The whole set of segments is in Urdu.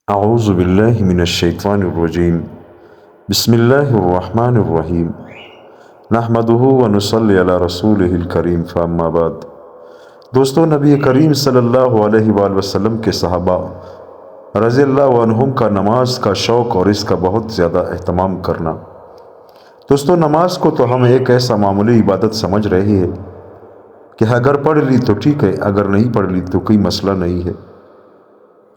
اعوذ باللہ من الشیطان الرجیم بسم اللہ الرحمن الرحیم نحمدہ ونصلی علی رسولہ الکریم فاما بعد۔ دوستو، نبی کریم صلی اللہ علیہ وآلہ وسلم کے صحابہ رضی اللہ عنہم کا نماز کا شوق اور اس کا بہت زیادہ اہتمام کرنا۔ دوستو، نماز کو تو ہم ایک ایسا معمولی عبادت سمجھ رہے ہیں کہ اگر پڑھ لی تو ٹھیک ہے، اگر نہیں پڑھ لی تو کوئی مسئلہ نہیں ہے۔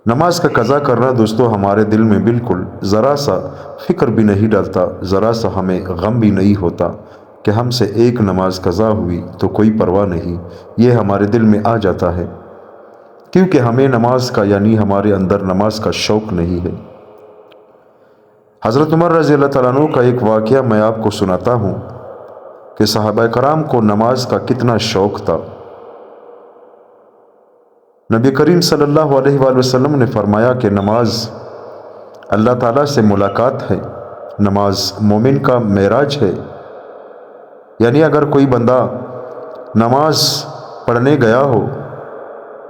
نماز کا قضا کرنا دوستو ہمارے دل میں بالکل ذرا سا فکر بھی نہیں ڈالتا، ذرا سا ہمیں غم بھی نہیں ہوتا کہ ہم سے ایک نماز قضا ہوئی تو کوئی پرواہ نہیں، یہ ہمارے دل میں آ جاتا ہے کیونکہ ہمیں نماز کا یعنی ہمارے اندر نماز کا شوق نہیں ہے۔ حضرت عمر رضی اللہ تعالیٰ عنہ کا ایک واقعہ میں آپ کو سناتا ہوں کہ صحابہ کرام کو نماز کا کتنا شوق تھا۔ نبی کریم صلی اللہ علیہ وآلہ وسلم نے فرمایا کہ نماز اللہ تعالیٰ سے ملاقات ہے، نماز مومن کا معراج ہے۔ یعنی اگر کوئی بندہ نماز پڑھنے گیا ہو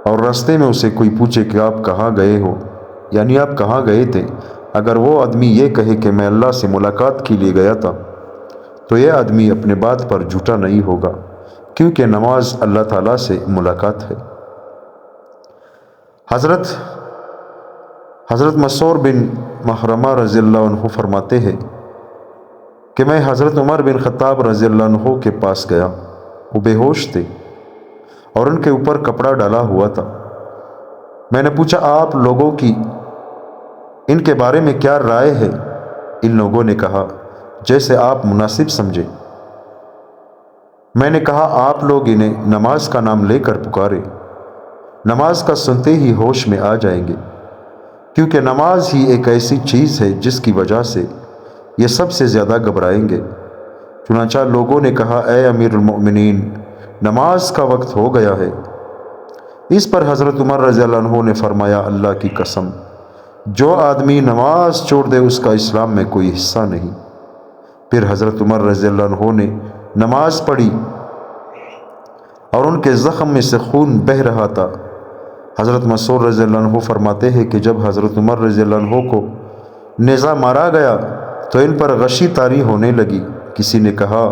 اور راستے میں اسے کوئی پوچھے کہ آپ کہاں گئے ہو، یعنی آپ کہاں گئے تھے، اگر وہ آدمی یہ کہے کہ میں اللہ سے ملاقات کے لیے گیا تھا تو یہ آدمی اپنے بات پر جھوٹا نہیں ہوگا، کیونکہ نماز اللہ تعالیٰ سے ملاقات ہے۔ حضرت مسعود بن مخرمہ رضی اللہ عنہ فرماتے ہیں کہ میں حضرت عمر بن خطاب رضی اللہ عنہ کے پاس گیا، وہ بے ہوش تھے اور ان کے اوپر کپڑا ڈالا ہوا تھا۔ میں نے پوچھا آپ لوگوں کی ان کے بارے میں کیا رائے ہے؟ ان لوگوں نے کہا جیسے آپ مناسب سمجھے۔ میں نے کہا آپ لوگ انہیں نماز کا نام لے کر پکارے، نماز کا سنتے ہی ہوش میں آ جائیں گے، کیونکہ نماز ہی ایک ایسی چیز ہے جس کی وجہ سے یہ سب سے زیادہ گھبرائیں گے۔ چنانچہ لوگوں نے کہا اے امیر المؤمنین، نماز کا وقت ہو گیا ہے۔ اس پر حضرت عمر رضی اللہ عنہ نے فرمایا اللہ کی قسم، جو آدمی نماز چھوڑ دے اس کا اسلام میں کوئی حصہ نہیں۔ پھر حضرت عمر رضی اللہ عنہ نے نماز پڑھی اور ان کے زخم میں سے خون بہہ رہا تھا۔ حضرت مسعود رضی اللہ عنہ فرماتے ہیں کہ جب حضرت عمر رضی اللہ عنہ کو نیزہ مارا گیا تو ان پر غشی طاری ہونے لگی۔ کسی نے کہا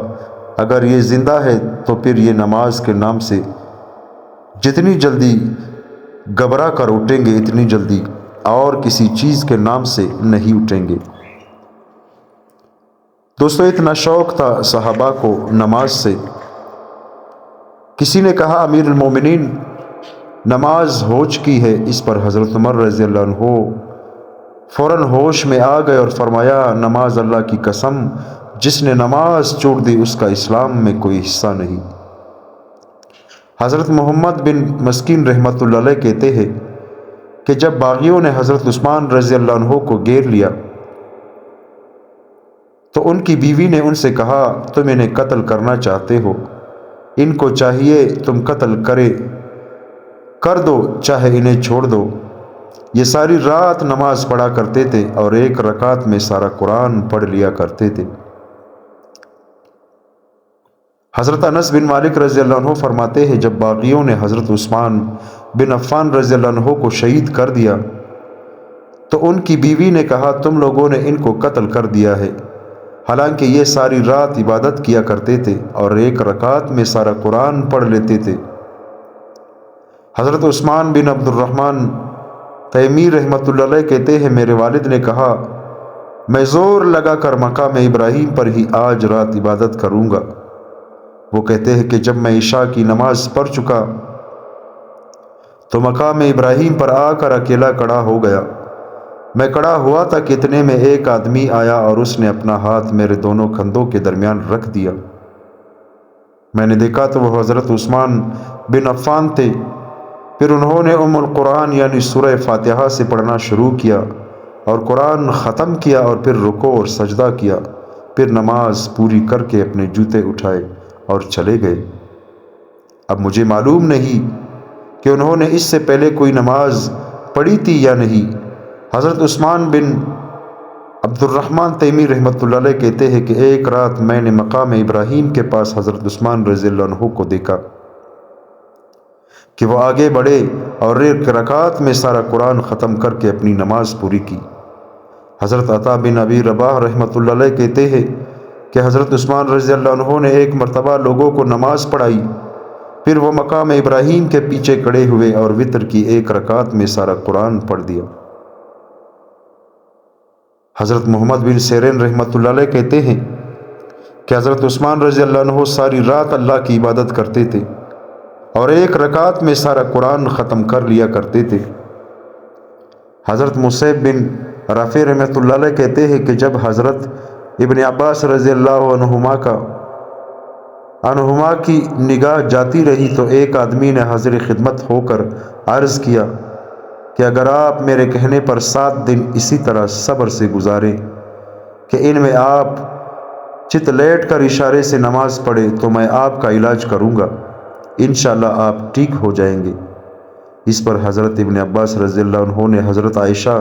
اگر یہ زندہ ہے تو پھر یہ نماز کے نام سے جتنی جلدی گھبرا کر اٹھیں گے اتنی جلدی اور کسی چیز کے نام سے نہیں اٹھیں گے۔ دوستو، اتنا شوق تھا صحابہ کو نماز سے۔ کسی نے کہا امیر المومنین، نماز ہو چکی ہے۔ اس پر حضرت عمر رضی اللہ عنہ فوراً ہوش میں آ گئے اور فرمایا نماز اللہ کی قسم، جس نے نماز چھوڑ دی اس کا اسلام میں کوئی حصہ نہیں۔ حضرت محمد بن مسکین رحمۃ اللہ علیہ کہتے ہیں کہ جب باغیوں نے حضرت عثمان رضی اللہ عنہ کو گھیر لیا تو ان کی بیوی نے ان سے کہا تم انہیں قتل کرنا چاہتے ہو، ان کو چاہیے تم قتل کر دو چاہے انہیں چھوڑ دو۔ یہ ساری رات نماز پڑھا کرتے تھے اور ایک رکعت میں سارا قرآن پڑھ لیا کرتے تھے۔ حضرت انس بن مالک رضی اللہ عنہ فرماتے ہیں جب باغیوں نے حضرت عثمان بن عفان رضی اللہ عنہ کو شہید کر دیا تو ان کی بیوی نے کہا تم لوگوں نے ان کو قتل کر دیا ہے، حالانکہ یہ ساری رات عبادت کیا کرتے تھے اور ایک رکعت میں سارا قرآن پڑھ لیتے تھے۔ حضرت عثمان بن عبد الرحمن تیمی رحمۃ اللہ علیہ کہتے ہیں میرے والد نے کہا میں زور لگا کر مقام ابراہیم پر ہی آج رات عبادت کروں گا۔ وہ کہتے ہیں کہ جب میں عشاء کی نماز پڑھ چکا تو مقام ابراہیم پر آ کر اکیلا کھڑا ہو گیا۔ میں کھڑا ہوا تھا کہ اتنے میں ایک آدمی آیا اور اس نے اپنا ہاتھ میرے دونوں کندھوں کے درمیان رکھ دیا۔ میں نے دیکھا تو وہ حضرت عثمان بن عفان تھے۔ پھر انہوں نے ام القرآن یعنی سورہ فاتحہ سے پڑھنا شروع کیا اور قرآن ختم کیا اور پھر رکوع اور سجدہ کیا، پھر نماز پوری کر کے اپنے جوتے اٹھائے اور چلے گئے۔ اب مجھے معلوم نہیں کہ انہوں نے اس سے پہلے کوئی نماز پڑھی تھی یا نہیں۔ حضرت عثمان بن عبد الرحمن تیمی رحمۃ اللہ علیہ کہتے ہیں کہ ایک رات میں نے مقام ابراہیم کے پاس حضرت عثمان رضی اللہ عنہ کو دیکھا۔ کہ وہ آگے بڑھے اور ایک رکعت میں سارا قرآن ختم کر کے اپنی نماز پوری کی۔ حضرت عطا بن ابی رباح رحمۃ اللہ علیہ کہتے ہیں کہ حضرت عثمان رضی اللہ عنہ نے ایک مرتبہ لوگوں کو نماز پڑھائی، پھر وہ مقام ابراہیم کے پیچھے کھڑے ہوئے اور وتر کی ایک رکعت میں سارا قرآن پڑھ دیا۔ حضرت محمد بن سیرین رحمۃ اللہ علیہ کہتے ہیں کہ حضرت عثمان رضی اللہ عنہ ساری رات اللہ کی عبادت کرتے تھے اور ایک رکعت میں سارا قرآن ختم کر لیا کرتے تھے۔ حضرت مصعب بن رافع رحمۃ اللہ علیہ کہتے ہیں کہ جب حضرت ابن عباس رضی اللہ عنہما کی نگاہ جاتی رہی تو ایک آدمی نے حاضر خدمت ہو کر عرض کیا کہ اگر آپ میرے کہنے پر 7 دن اسی طرح صبر سے گزاریں کہ ان میں آپ چت لیٹ کر اشارے سے نماز پڑھے تو میں آپ کا علاج کروں گا، انشاءاللہ آپ ٹھیک ہو جائیں گے۔ اس پر حضرت ابن عباس رضی اللہ عنہ نے حضرت عائشہ،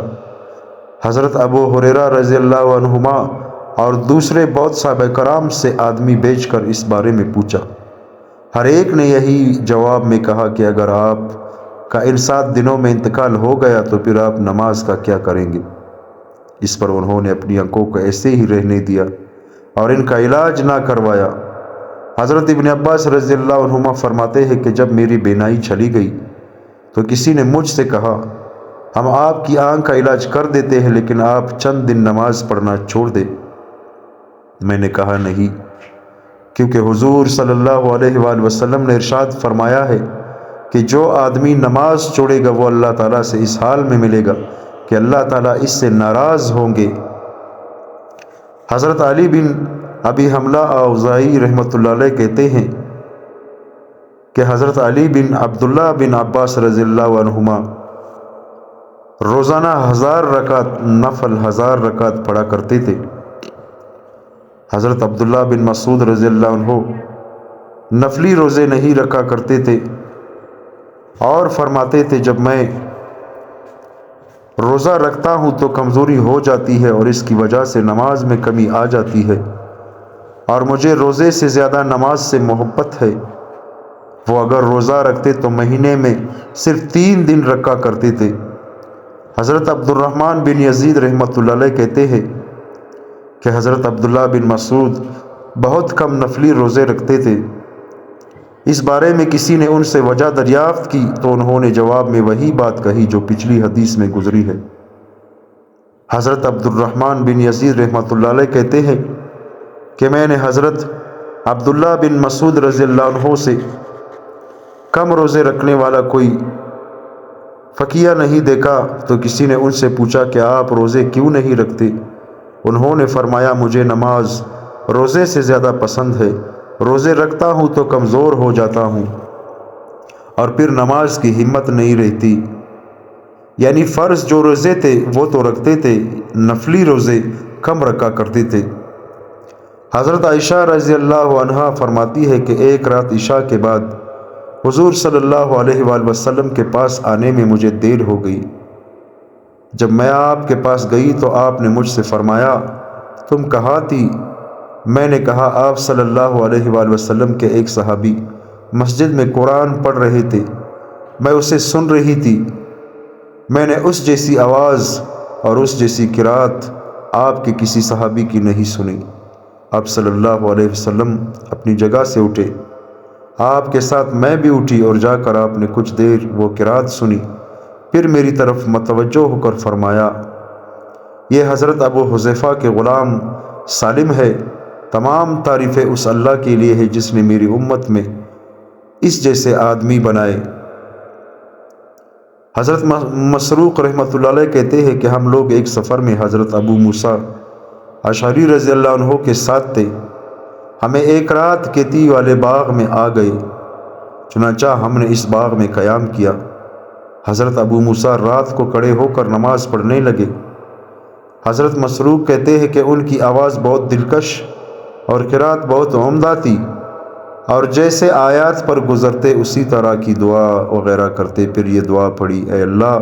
حضرت ابو ہریرہ رضی اللہ عنہما اور دوسرے بہت صحابہ کرام سے آدمی بھیج کر اس بارے میں پوچھا۔ ہر ایک نے یہی جواب میں کہا کہ اگر آپ کا ان 7 دنوں میں انتقال ہو گیا تو پھر آپ نماز کا کیا کریں گے؟ اس پر انہوں نے اپنی آنکھوں کو ایسے ہی رہنے دیا اور ان کا علاج نہ کروایا۔ حضرت ابن عباس رضی اللہ عنہما فرماتے ہیں کہ جب میری بینائی چلی گئی تو کسی نے مجھ سے کہا ہم آپ کی آنکھ کا علاج کر دیتے ہیں لیکن آپ چند دن نماز پڑھنا چھوڑ دیں۔ میں نے کہا نہیں، کیونکہ حضور صلی اللہ علیہ وآلہ وسلم نے ارشاد فرمایا ہے کہ جو آدمی نماز چھوڑے گا وہ اللہ تعالیٰ سے اس حال میں ملے گا کہ اللہ تعالیٰ اس سے ناراض ہوں گے۔ حضرت علی بن ابی حملہ اوزاعی رحمۃ اللہ علیہ کہتے ہیں کہ حضرت علی بن عبداللہ بن عباس رضی اللہ عنہما روزانہ 1000 رکعت نفل 1000 رکعت پڑھا کرتے تھے۔ حضرت عبداللہ بن مسعود رضی اللہ عنہ نفلی روزے نہیں رکھا کرتے تھے اور فرماتے تھے جب میں روزہ رکھتا ہوں تو کمزوری ہو جاتی ہے اور اس کی وجہ سے نماز میں کمی آ جاتی ہے اور مجھے روزے سے زیادہ نماز سے محبت ہے۔ وہ اگر روزہ رکھتے تو مہینے میں صرف 3 دن رکھا کرتے تھے۔ حضرت عبد الرحمن بن یزید رحمۃ اللہ علیہ کہتے ہیں کہ حضرت عبداللہ بن مسعود بہت کم نفلی روزے رکھتے تھے۔ اس بارے میں کسی نے ان سے وجہ دریافت کی تو انہوں نے جواب میں وہی بات کہی جو پچھلی حدیث میں گزری ہے۔ حضرت عبد الرحمن بن یزید رحمۃ اللہ علیہ کہتے ہیں کہ میں نے حضرت عبداللہ بن مسعود رضی اللہ عنہ سے کم روزے رکھنے والا کوئی فقیہ نہیں دیکھا تو کسی نے ان سے پوچھا کہ آپ روزے کیوں نہیں رکھتے؟ انہوں نے فرمایا مجھے نماز روزے سے زیادہ پسند ہے، روزے رکھتا ہوں تو کمزور ہو جاتا ہوں اور پھر نماز کی ہمت نہیں رہتی۔ یعنی فرض جو روزے تھے وہ تو رکھتے تھے، نفلی روزے کم رکھا کرتے تھے۔ حضرت عائشہ رضی اللہ عنہا فرماتی ہے کہ ایک رات عشاء کے بعد حضور صلی اللہ علیہ وآلہ وسلم کے پاس آنے میں مجھے دیر ہو گئی۔ جب میں آپ کے پاس گئی تو آپ نے مجھ سے فرمایا تم کہاں تھی؟ میں نے کہا آپ صلی اللہ علیہ وآلہ وسلم کے ایک صحابی مسجد میں قرآن پڑھ رہے تھے، میں اسے سن رہی تھی، میں نے اس جیسی آواز اور اس جیسی قرات آپ کے کسی صحابی کی نہیں سنی۔ آپ صلی اللہ علیہ وسلم اپنی جگہ سے اٹھے، آپ کے ساتھ میں بھی اٹھی اور جا کر آپ نے کچھ دیر وہ قرات سنی، پھر میری طرف متوجہ ہو کر فرمایا یہ حضرت ابو حذیفہ کے غلام سالم ہے، تمام تعریفیں اس اللہ کے لیے ہے جس نے میری امت میں اس جیسے آدمی بنائے۔ حضرت مسروق رحمۃ اللہ علیہ کہتے ہیں کہ ہم لوگ ایک سفر میں حضرت ابو موسیٰ اشعری رضی اللہ عنہ کے ساتھ تھے، ہمیں ایک رات کیتی والے باغ میں آ گئے، چنانچہ ہم نے اس باغ میں قیام کیا۔ حضرت ابو موسیٰ رات کو کھڑے ہو کر نماز پڑھنے لگے۔ حضرت مسروق کہتے ہیں کہ ان کی آواز بہت دلکش اور قرات بہت عمدہ تھی، اور جیسے آیات پر گزرتے اسی طرح کی دعا وغیرہ کرتے۔ پھر یہ دعا پڑھی، اے اللہ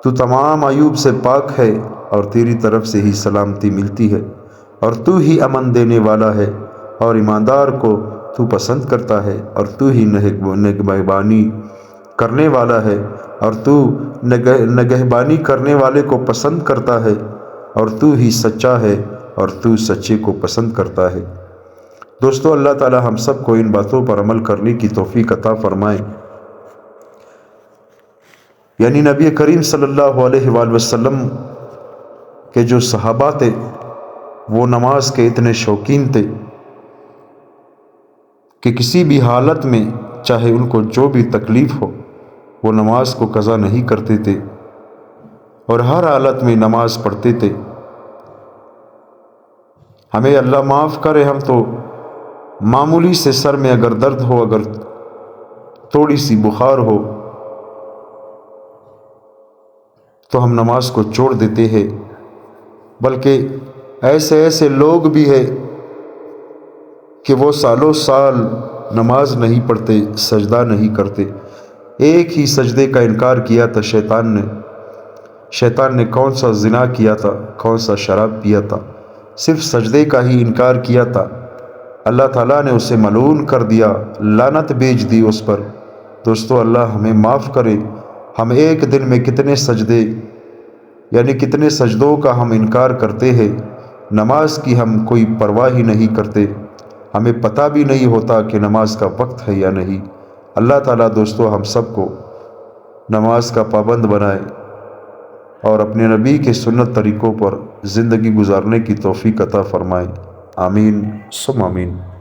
تو تمام عیوب سے پاک ہے اور تیری طرف سے ہی سلامتی ملتی ہے، اور تو ہی امن دینے والا ہے اور ایماندار کو تو پسند کرتا ہے، اور تو ہی نگہبانی کرنے والا ہے، اور تو نگہبانی کرنے والے کو پسند کرتا ہے، اور تو ہی سچا ہے اور تو سچے کو پسند کرتا ہے۔ دوستو، اللہ تعالی ہم سب کو ان باتوں پر عمل کرنے کی توفیق عطا فرمائے۔ یعنی نبی کریم صلی اللہ علیہ وآلہ وسلم کے جو صحابہ تھے وہ نماز کے اتنے شوقین تھے کہ کسی بھی حالت میں چاہے ان کو جو بھی تکلیف ہو وہ نماز کو قضا نہیں کرتے تھے اور ہر حالت میں نماز پڑھتے تھے۔ ہمیں اللہ معاف کرے، ہم تو معمولی سے سر میں اگر درد ہو، اگر تھوڑی سی بخار ہو تو ہم نماز کو چھوڑ دیتے ہیں، بلکہ ایسے لوگ بھی ہیں کہ وہ سالوں سال نماز نہیں پڑھتے، سجدہ نہیں کرتے۔ ایک ہی سجدے کا انکار کیا تھا شیطان نے کون سا زنا کیا تھا، کون سا شراب پیا تھا، صرف سجدے کا ہی انکار کیا تھا، اللہ تعالیٰ نے اسے ملعون کر دیا، لعنت بھیج دی اس پر۔ دوستو، اللہ ہمیں معاف کرے، ہم ایک دن میں کتنے سجدے یعنی کتنے سجدوں کا ہم انکار کرتے ہیں، نماز کی ہم کوئی پرواہ ہی نہیں کرتے، ہمیں پتہ بھی نہیں ہوتا کہ نماز کا وقت ہے یا نہیں۔ اللہ تعالیٰ دوستو ہم سب کو نماز کا پابند بنائے اور اپنے نبی کے سنت طریقوں پر زندگی گزارنے کی توفیق عطا فرمائے۔ آمین ثم آمین۔